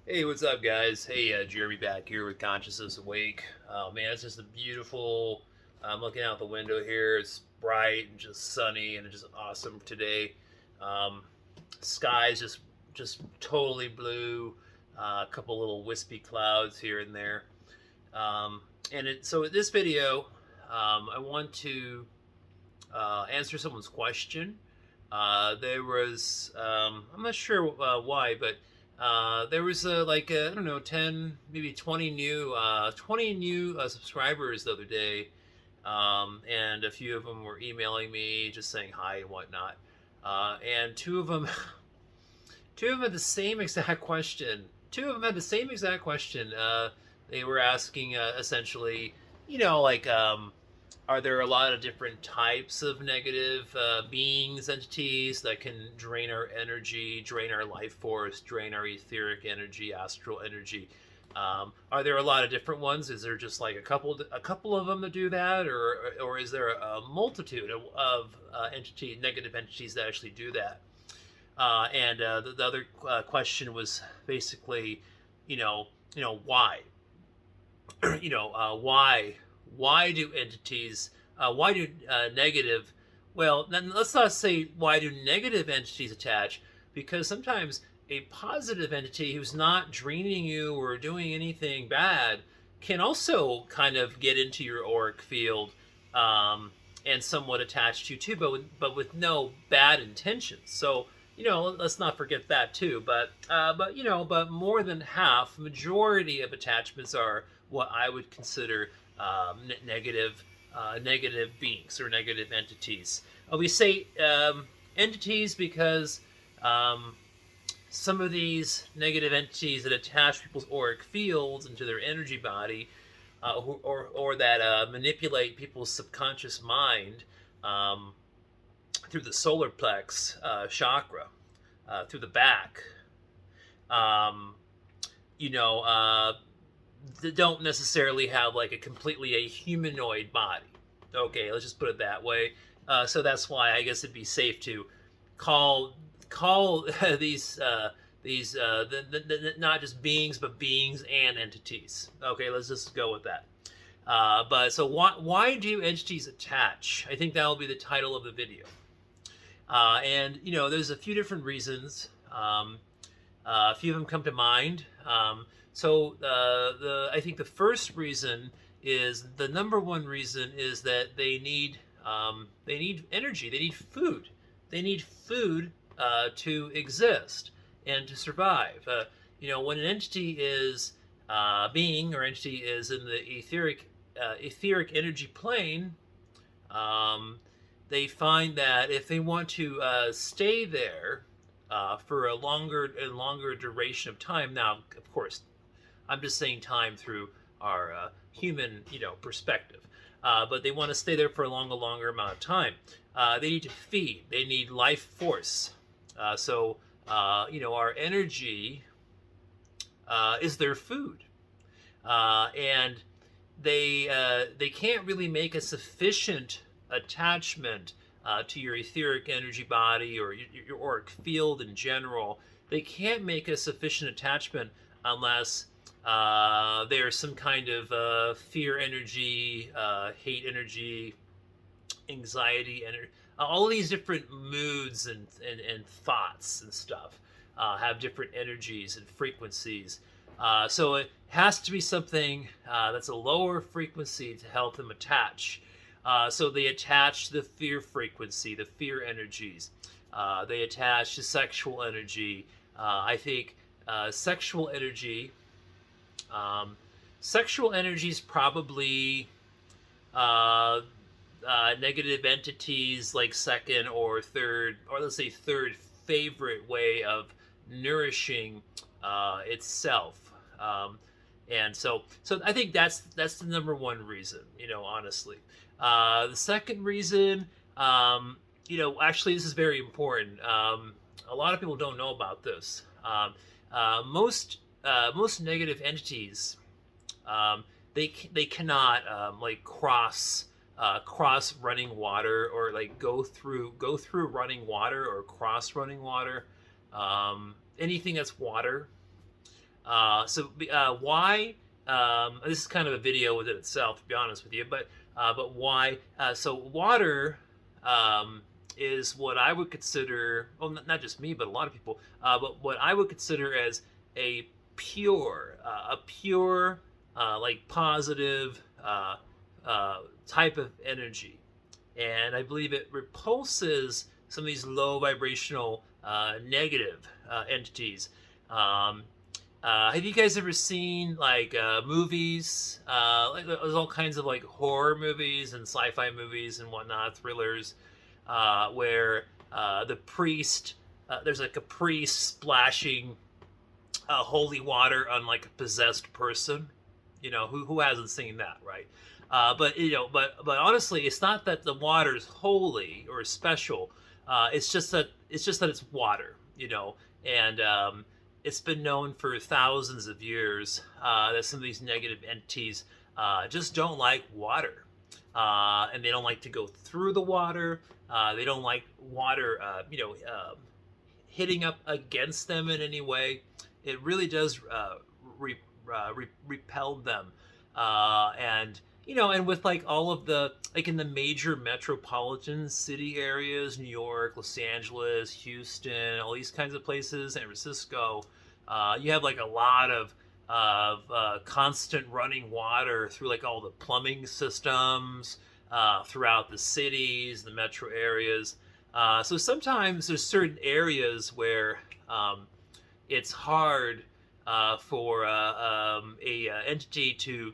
Hey, what's up, guys? Hey, Jeremy back here with Consciousness Awake. Oh man, it's just a beautiful. I'm looking out the window here. It's bright and just sunny and just awesome today. Um, Sky's just totally blue. A couple little wispy clouds here and there. So in this video, I want to answer someone's question. There was I'm not sure why, but there was I don't know, 10 maybe 20 new subscribers the other day, and a few of them were emailing me just saying hi and whatnot. And two of them had the same exact question. Two of them had the same exact question. They were asking essentially, you know, are there a lot of different types of negative beings, entities that can drain our energy, drain our life force, drain our etheric energy, astral energy? Are there a lot of different ones? Is there just like a couple of them that do that, or is there a multitude of negative entities that actually do that? The other question was basically, why? Why do entities? Why do negative? Well, then let's not say why do negative entities attach, because sometimes a positive entity who's not draining you or doing anything bad can also kind of get into your auric field, and somewhat attach to you too, but with no bad intentions. So let's not forget that too. But more than half, majority of attachments are what I would consider negative beings or negative entities. We say entities because some of these negative entities that attach people's auric fields into their energy body, or that manipulate people's subconscious mind, through the solar plex chakra, through the back, um, you know, uh, that don't necessarily have like a humanoid body. Okay, let's just put it that way. So that's why I guess it'd be safe to call not just beings but beings and entities. Okay, let's just go with that. But so why do entities attach? I think that will be the title of the video. And there's a few different reasons. A few of them come to mind. I think the first reason is the number one reason is that they need energy. They need food. They need food to exist and to survive. When an entity is being or entity is in the etheric energy plane, they find that if they want to stay there for a longer and longer duration of time. Now, of course, I'm just saying time through our human, perspective. But they want to stay there for a longer amount of time. They need to feed. They need life force. Our energy is their food, and they can't really make a sufficient attachment to your etheric energy body or your auric field in general. They can't make a sufficient attachment unless there's some kind of fear energy, hate energy, anxiety energy. All of these different moods and thoughts and stuff have different energies and frequencies. So it has to be something that's a lower frequency to help them attach. So they attach the fear frequency, the fear energies. They attach to sexual energy. I think sexual energy. Sexual energy is probably negative entities like second or third, or let's say third favorite way of nourishing itself. And so I think that's the number one reason, honestly. The second reason, actually, this is very important. A lot of people don't know about this. Most negative entities, they cannot cross running water, or like go through running water or cross running water. Anything that's water. Why? This is kind of a video within itself, to be honest with you. But why? So water is what I would consider, well, not just me, but a lot of people, but what I would consider as a pure, like positive type of energy, and I believe it repulses some of these low vibrational negative entities. Um, have you guys ever seen like movies? Like, there's all kinds of like horror movies and sci-fi movies and whatnot, thrillers, where the priest, there's like a priest splashing holy water on like a possessed person. You know, who hasn't seen that, right? But honestly, it's not that the water is holy or special. It's just that it's water, you know, and it's been known for thousands of years that some of these negative entities just don't like water, and they don't like to go through the water. They don't like water, hitting up against them in any way. It really does repel them, and and with like all of the like in the major metropolitan city areas, New York, Los Angeles, Houston, all these kinds of places, San Francisco, you have like a lot of constant running water through like all the plumbing systems throughout the cities, the metro areas. So sometimes there's certain areas where it's hard for a entity to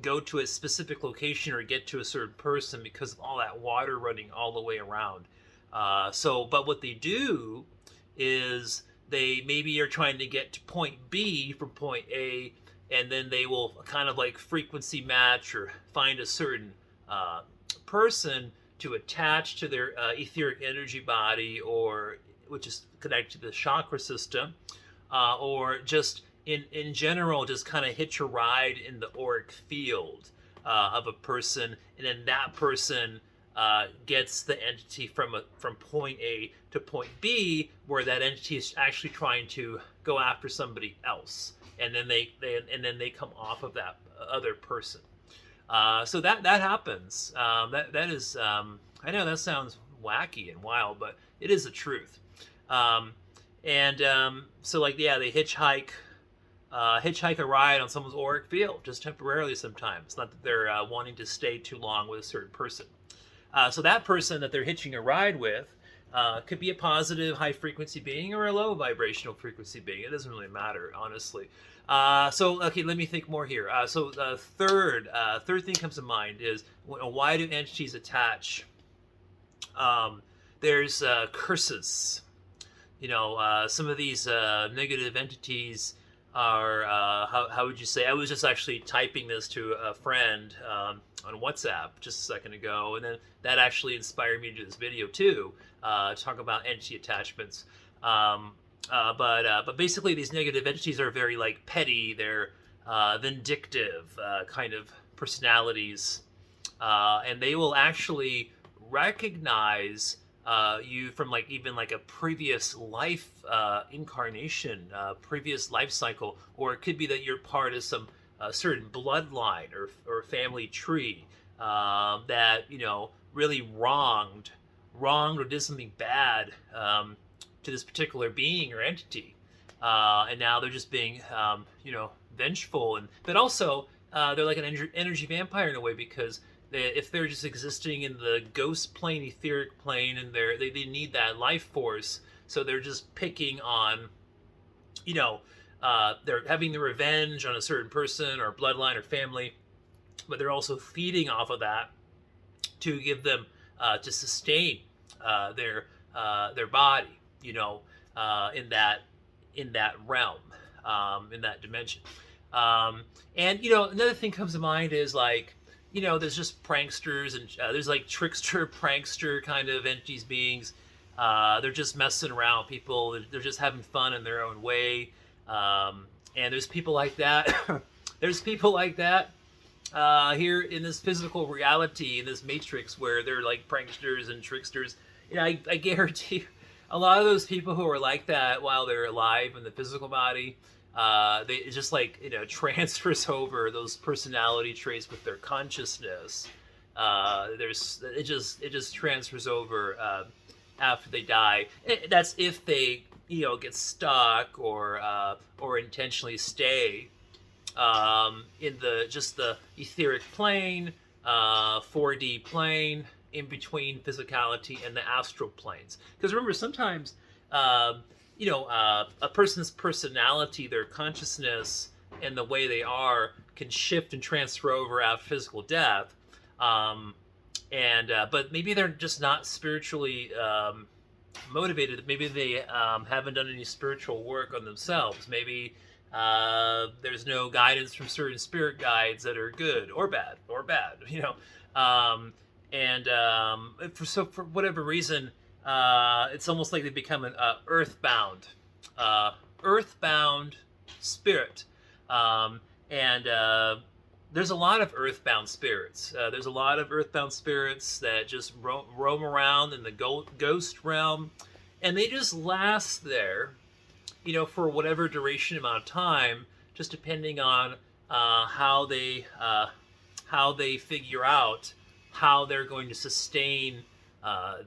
go to a specific location or get to a certain person because of all that water running all the way around. But what they do is they maybe are trying to get to point B from point A, and then they will kind of like frequency match or find a certain person to attach to their etheric energy body, or which is connected to the chakra system, or just in general, just kind of hitch a ride in the auric field of a person, and then that person gets the entity from point A to point B, where that entity is actually trying to go after somebody else, and then they come off of that other person. So that happens. That is, I know that sounds wacky and wild, but it is the truth. So like, yeah, they hitchhike a ride on someone's auric field just temporarily sometimes. Not that they're wanting to stay too long with a certain person. So that person that they're hitching a ride with could be a positive high frequency being or a low vibrational frequency being. It doesn't really matter, honestly. Okay, let me think more here. Third thing comes to mind is, why do entities attach? There's curses. Some of these negative entities are, how would you say? I was just actually typing this to a friend on WhatsApp just a second ago, and then that actually inspired me to do this video too, talk about entity attachments. But basically, these negative entities are very like petty. They're vindictive kind of personalities, and they will actually recognize you from like even like a previous life incarnation, previous life cycle, or it could be that you're part of some certain bloodline or family tree that really wronged or did something bad to this particular being or entity, and now they're just being vengeful, but also they're like an energy vampire in a way, because if they're just existing in the ghost plane, etheric plane, and they need that life force, so they're just picking on, they're having the revenge on a certain person or bloodline or family, but they're also feeding off of that to give them to sustain their body, in that realm, in that dimension. Another thing comes to mind is like, there's just pranksters, and there's like trickster, prankster kind of entities, beings. They're just messing around with people. They're just having fun in their own way. And there's people like that. There's people like that here in this physical reality, in this matrix, where they're like pranksters and tricksters. I guarantee a lot of those people who are like that while they're alive in the physical body, They it just like transfers over those personality traits with their consciousness. There's it just transfers over after they die. That's if they get stuck or intentionally stay in the etheric plane, 4D plane, in between physicality and the astral planes. Because remember, sometimes a person's personality, their consciousness, and the way they are can shift and transfer over after physical death. But maybe they're just not spiritually motivated. Maybe they haven't done any spiritual work on themselves. Maybe there's no guidance from certain spirit guides that are good or bad, for whatever reason, it's almost like they become an earthbound spirit. There's a lot of earthbound spirits. There's a lot of earthbound spirits that just roam around in the ghost realm, and they just last there, for whatever duration amount of time, just depending on how they figure out how they're going to sustain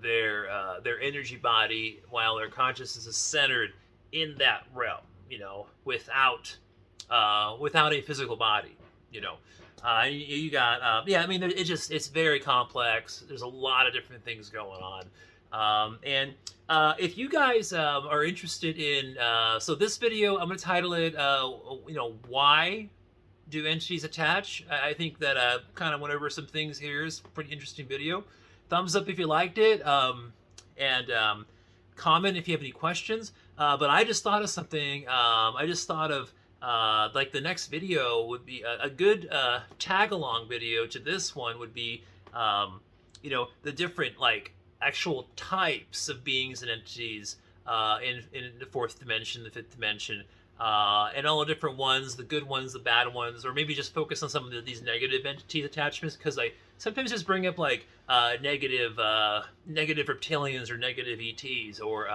their energy body while their consciousness is centered in that realm, without a physical body. You got it's very complex. There's a lot of different things going on. If you guys are interested in so this video, I'm going to title it why do entities attach? I think that kind of went over some things here. It's a pretty interesting video. Thumbs up if you liked it, and comment if you have any questions. But I just thought of something. I just thought of like the next video would be a good tag along video to this one would be the different like actual types of beings and entities in the fourth dimension, the fifth dimension, and all the different ones, the good ones, the bad ones, or maybe just focus on some of these negative entity attachments, because I sometimes just bring up like negative reptilians or negative ETs or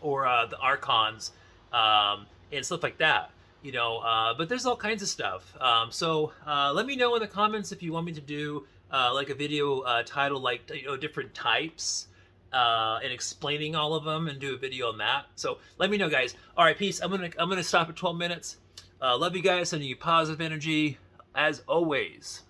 the archons and stuff like that. But there's all kinds of stuff. So let me know in the comments if you want me to do like a video titled like different types and explaining all of them, and do a video on that. So let me know, guys. All right, peace. I'm gonna stop at 12 minutes. Love you guys. Sending you positive energy as always.